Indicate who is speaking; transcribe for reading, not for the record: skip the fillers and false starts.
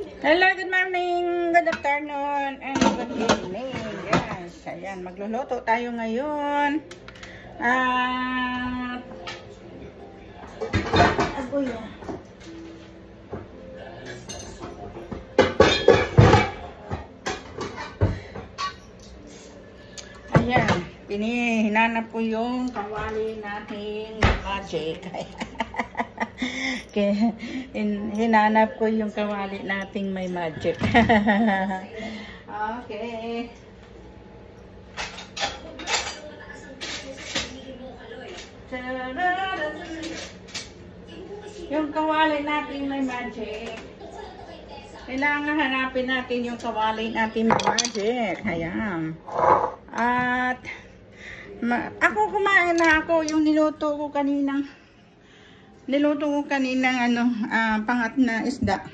Speaker 1: Hello, good morning, good afternoon, and good evening. Yes, ayan, magluluto tayo ngayon. Agoy. Ayan, hinanap ko yung kawali nating magic. Kaya, hinanap ko yung kawali nating may magic. Okay. Yung kawali nating may magic. Kailangan hanapin natin yung kawali nating may magic. Ayan. At ako kumain na ako yung niluto ko kaninang pangat na isda.